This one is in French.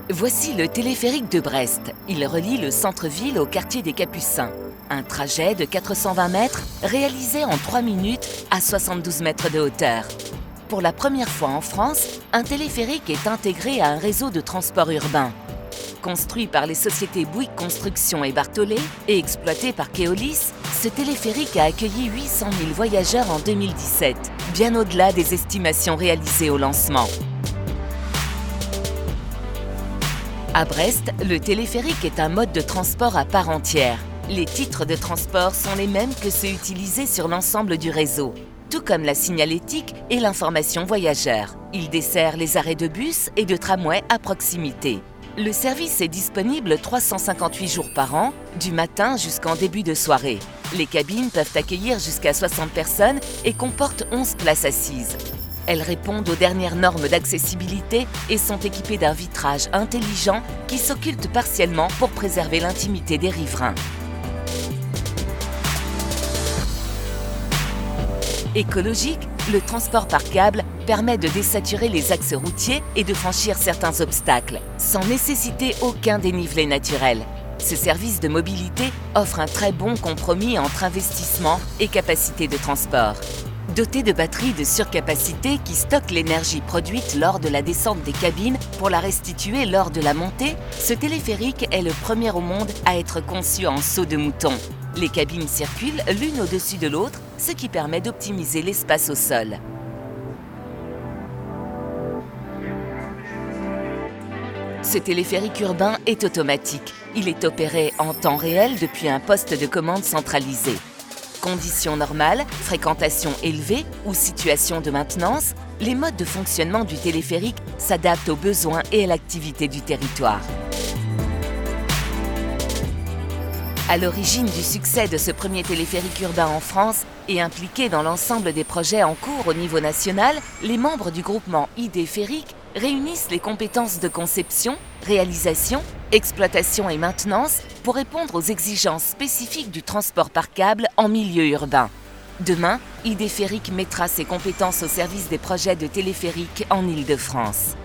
Voici le téléphérique de Brest. Il relie le centre-ville au quartier des Capucins. Un trajet de 420 mètres réalisé en 3 minutes à 72 mètres de hauteur. Pour la première fois en France, un téléphérique est intégré à un réseau de transport urbain. Construit par les sociétés Bouygues Construction et Barthollet et exploité par Keolis, ce téléphérique a accueilli 800 000 voyageurs en 2017, bien au-delà des estimations réalisées au lancement. À Brest, le téléphérique est un mode de transport à part entière. Les titres de transport sont les mêmes que ceux utilisés sur l'ensemble du réseau, tout comme la signalétique et l'information voyageur. Il dessert les arrêts de bus et de tramway à proximité. Le service est disponible 358 jours par an, du matin jusqu'en début de soirée. Les cabines peuvent accueillir jusqu'à 60 personnes et comportent 11 places assises. Elles répondent aux dernières normes d'accessibilité et sont équipées d'un vitrage intelligent qui s'occulte partiellement pour préserver l'intimité des riverains. Écologique, le transport par câble permet de désaturer les axes routiers et de franchir certains obstacles, sans nécessiter aucun dénivelé naturel. Ce service de mobilité offre un très bon compromis entre investissement et capacité de transport. Doté de batteries de surcapacité qui stockent l'énergie produite lors de la descente des cabines pour la restituer lors de la montée, ce téléphérique est le premier au monde à être conçu en saut de mouton. Les cabines circulent l'une au-dessus de l'autre, ce qui permet d'optimiser l'espace au sol. Ce téléphérique urbain est automatique. Il est opéré en temps réel depuis un poste de commande centralisé. Conditions normales, fréquentation élevée ou situation de maintenance, les modes de fonctionnement du téléphérique s'adaptent aux besoins et à l'activité du territoire. À l'origine du succès de ce premier téléphérique urbain en France et impliqué dans l'ensemble des projets en cours au niveau national, les membres du groupement Idéférique réunissent les compétences de conception, réalisation, exploitation et maintenance pour répondre aux exigences spécifiques du transport par câble en milieu urbain. Demain, Idéférique mettra ses compétences au service des projets de téléphérique en Île-de-France.